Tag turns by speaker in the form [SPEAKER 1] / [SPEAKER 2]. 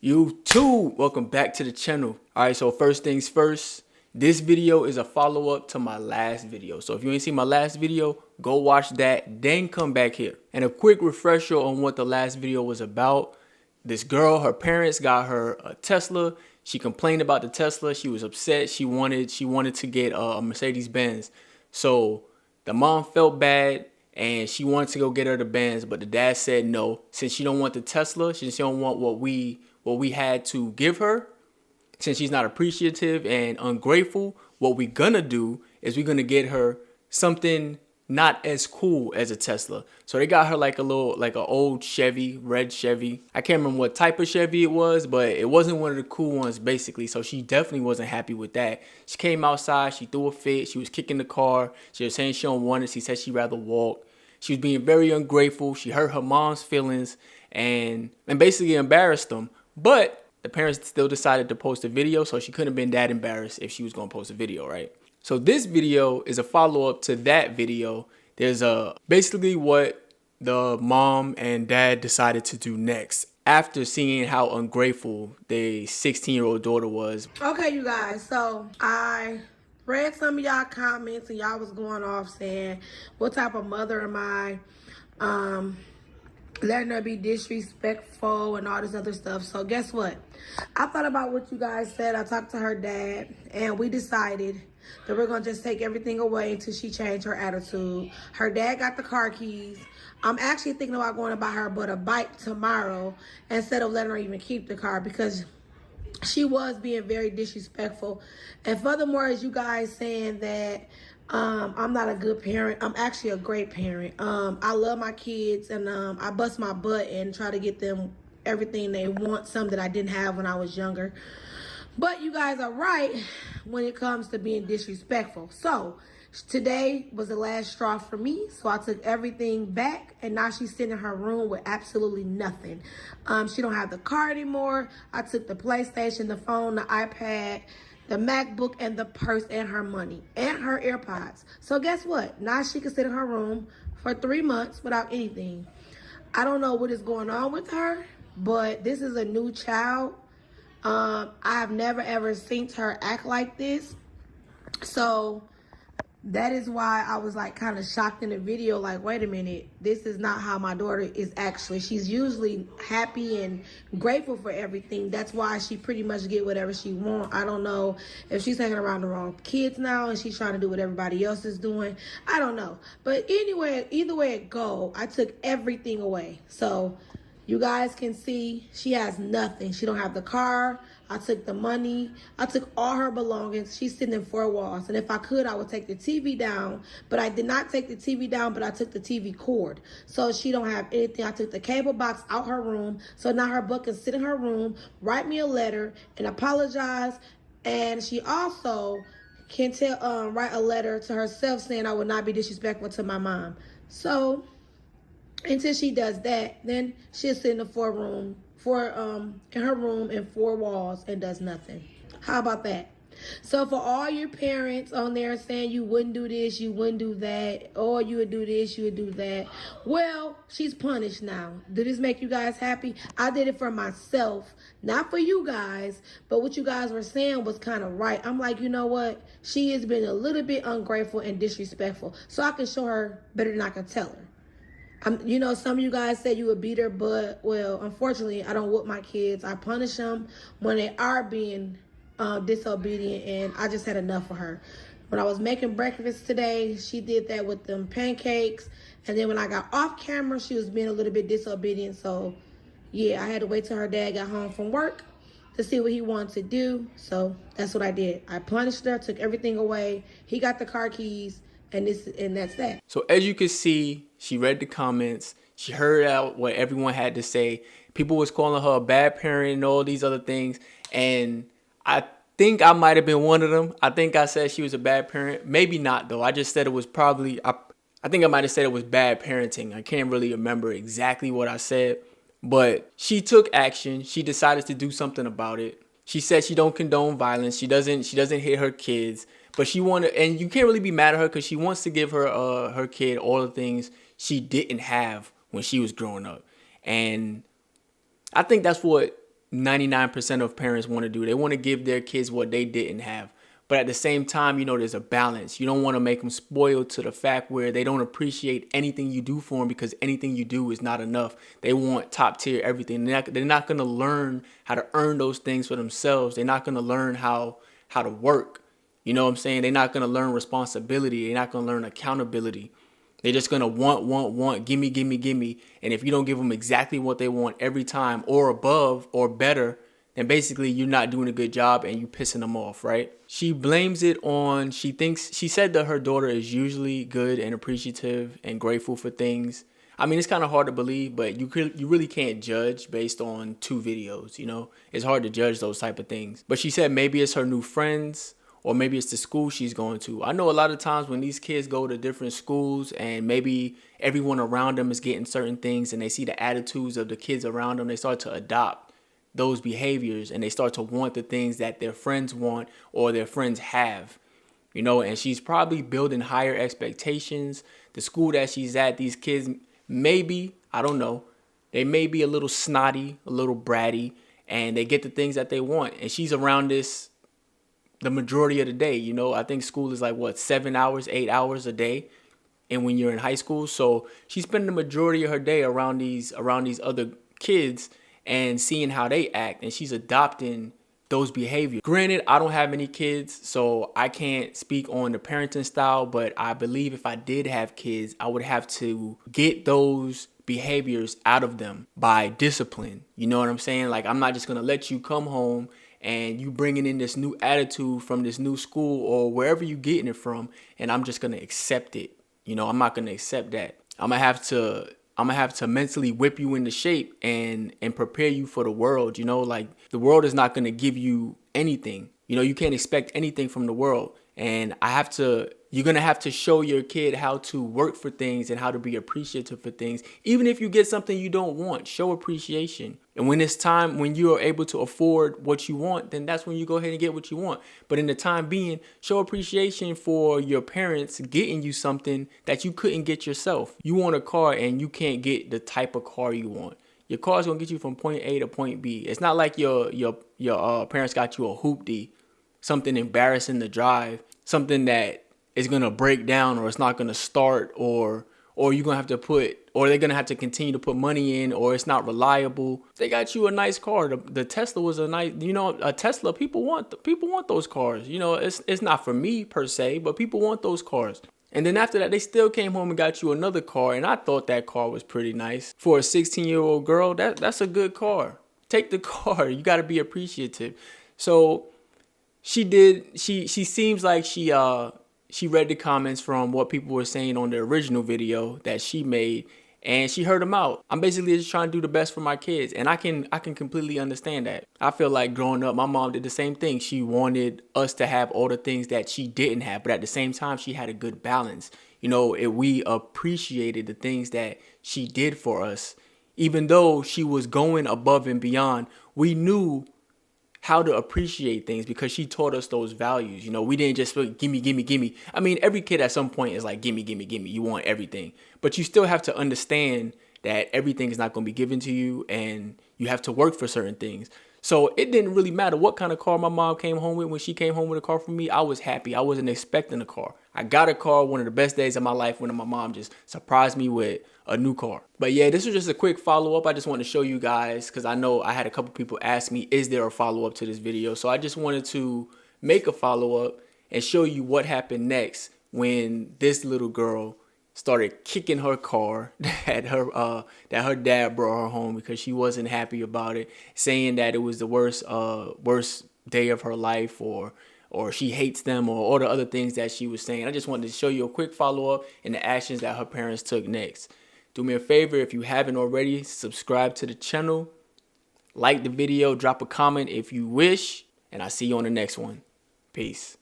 [SPEAKER 1] YouTube, welcome back to the channel. Alright, so first things first, this video is a follow-up to my last video. So if you ain't seen my last video, go watch that, then come back here. And a quick refresher on what the last video was about. This girl, her parents got her a Tesla. She complained about the Tesla. She was upset. She wanted to get a Mercedes-Benz. So the mom felt bad and she wanted to go get her the Benz, but the dad said no. Since she don't want the Tesla, since she don't want what we had to give her, since she's not appreciative and ungrateful, what we gonna do is we're gonna get her something not as cool as a Tesla. So they got her like an old Chevy, red Chevy. I can't remember what type of Chevy it was, but it wasn't one of the cool ones basically. So she definitely wasn't happy with that. She came outside, she threw a fit, she was kicking the car. She was saying she don't want it. She said she'd rather walk. She was being very ungrateful. She hurt her mom's feelings and basically embarrassed them. But the parents still decided to post a video, so she couldn't have been that embarrassed if she was going to post a video, right? So this video is a follow-up to that video. There's basically what the mom and dad decided to do next after seeing how ungrateful their 16-year-old daughter was.
[SPEAKER 2] Okay, you guys, so I read some of y'all comments and y'all was going off saying, what type of mother am I? Letting her be disrespectful and all this other stuff. So guess what? I thought about what you guys said. I talked to her dad and we decided that we're going to just take everything away until she changed her attitude. Her dad got the car keys. I'm actually thinking about going to buy her but a bike tomorrow instead of letting her even keep the car because she was being very disrespectful. And furthermore, as you guys saying that I'm not a good parent, I'm actually a great parent. I love my kids and I bust my butt and try to get them everything they want, some that I didn't have when I was younger. But you guys are right when it comes to being disrespectful. So today was the last straw for me. So I took everything back and now she's sitting in her room with absolutely nothing. She don't have the car anymore. I took the PlayStation, the phone, the iPad, the MacBook, and the purse, and her money, and her AirPods. So guess what? Now she can sit in her room for 3 months without anything. I don't know what is going on with her, but this is a new child. I have never ever seen her act like this. So that is why I was like kind of shocked in the video, like, wait a minute, this is not how my daughter is actually. She's usually happy and grateful for everything. That's why she pretty much get whatever she wants. I don't know if she's hanging around the wrong kids now and she's trying to do what everybody else is doing. I don't know. But anyway, either way it go, I took everything away. So you guys can see she has nothing. She don't have the car. I took the money. I took all her belongings. She's sitting in 4 walls. And if I could, I would take the TV down. But I did not take the TV down, but I took the TV cord. So she don't have anything. I took the cable box out her room. So now her book can sit in her room, write me a letter, and apologize. And she also can write a letter to herself saying I would not be disrespectful to my mom. So until she does that, then she'll sit in the in her room in 4 walls and does nothing. How about that? So for all your parents on there saying you wouldn't do this, you wouldn't do that, or you would do this, you would do that, well, she's punished now. Did this make you guys happy? I did it for myself, not for you guys, but what you guys were saying was kind of right. I'm like, you know what? She has been a little bit ungrateful and disrespectful, so I can show her better than I can tell her. You know, some of you guys said you would beat her, but, well, unfortunately, I don't whoop my kids. I punish them when they are being disobedient, and I just had enough of her. When I was making breakfast today, she did that with them pancakes, and then when I got off camera, she was being a little bit disobedient, so, yeah, I had to wait till her dad got home from work to see what he wanted to do, so that's what I did. I punished her, took everything away. He got the car keys. And that's that.
[SPEAKER 1] So as you can see, she read the comments. She heard out what everyone had to say. People was calling her a bad parent and all these other things. And I think I might have been one of them. I think I said she was a bad parent. Maybe not, though. I just said it was probably, I think I might have said it was bad parenting. I can't really remember exactly what I said. But she took action. She decided to do something about it. She said she don't condone violence. She doesn't hit her kids. But she wanted, and you can't really be mad at her because she wants to give her kid all the things she didn't have when she was growing up. And I think that's what 99% of parents want to do. They want to give their kids what they didn't have. But at the same time, there's a balance. You don't want to make them spoiled to the fact where they don't appreciate anything you do for them because anything you do is not enough. They want top tier everything. They're not going to learn how to earn those things for themselves. They're not going to learn how to work. You know what I'm saying? They're not going to learn responsibility. They're not going to learn accountability. They're just going to want, gimme, gimme, gimme. And if you don't give them exactly what they want every time or above or better, then basically you're not doing a good job and you pissing them off, right? She blames it on, she said that her daughter is usually good and appreciative and grateful for things. I mean, it's kind of hard to believe, but you really can't judge based on 2 videos, It's hard to judge those type of things. But she said maybe it's her new friends or maybe it's the school she's going to. I know a lot of times when these kids go to different schools and maybe everyone around them is getting certain things and they see the attitudes of the kids around them, they start to adopt those behaviors and they start to want the things that their friends want or their friends have, and she's probably building higher expectations. The school that she's at, these kids maybe, I don't know, they may be a little snotty, a little bratty, and they get the things that they want. And she's around this the majority of the day. I think school is like 7 hours, 8 hours a day. And when you're in high school, so she's spending the majority of her day around these other kids and seeing how they act, and she's adopting those behaviors. Granted, I don't have any kids, so I can't speak on the parenting style, but I believe if I did have kids, I would have to get those behaviors out of them by discipline. You know what I'm saying? Like, I'm not just going to let you come home and you bringing in this new attitude from this new school or wherever you getting it from, and I'm just going to accept it. I'm not going to accept that. I'm gonna have to mentally whip you into shape and prepare you for the world. Like, the world is not going to give you anything. You can't expect anything from the world. And you're going to have to show your kid how to work for things and how to be appreciative for things. Even if you get something you don't want, show appreciation. And when it's time, when you are able to afford what you want, then that's when you go ahead and get what you want. But in the time being, show appreciation for your parents getting you something that you couldn't get yourself. You want a car and you can't get the type of car you want. Your car is going to get you from point A to point B. It's not like your parents got you a hoopty, something embarrassing to drive, something that is going to break down or it's not going to start or you're going to have to or they're going to have to continue to put money in, or it's not reliable. They got you a nice car. The Tesla was a nice, a Tesla, people want those cars. It's not for me per se, but people want those cars. And then after that, they still came home and got you another car. And I thought that car was pretty nice. For a 16-year-old girl, that's a good car. Take the car. You got to be appreciative. So she seems like she read the comments from what people were saying on the original video that she made, and she heard them out. I'm basically just trying to do the best for my kids, and I can completely understand that. I feel like growing up, my mom did the same thing. She wanted us to have all the things that she didn't have, but at the same time, she had a good balance. We appreciated the things that she did for us. Even though she was going above and beyond, we knew how to appreciate things because she taught us those values. We didn't just gimme, gimme, gimme. I mean, every kid at some point is like, gimme, gimme, gimme. You want everything. But you still have to understand that everything is not going to be given to you and you have to work for certain things. So it didn't really matter what kind of car my mom came home with. When she came home with a car for me, I was happy. I wasn't expecting a car. I got a car, one of the best days of my life, when my mom just surprised me with a new car. But yeah, this was just a quick follow-up. I just wanted to show you guys because I know I had a couple people ask me, is there a follow-up to this video? So I just wanted to make a follow-up and show you what happened next when this little girl started kicking her car that her dad brought her home because she wasn't happy about it, saying that it was the worst day of her life, or she hates them, or all the other things that she was saying. I just wanted to show you a quick follow-up and the actions that her parents took next. Do me a favor, if you haven't already, subscribe to the channel, like the video, drop a comment if you wish, and I'll see you on the next one. Peace.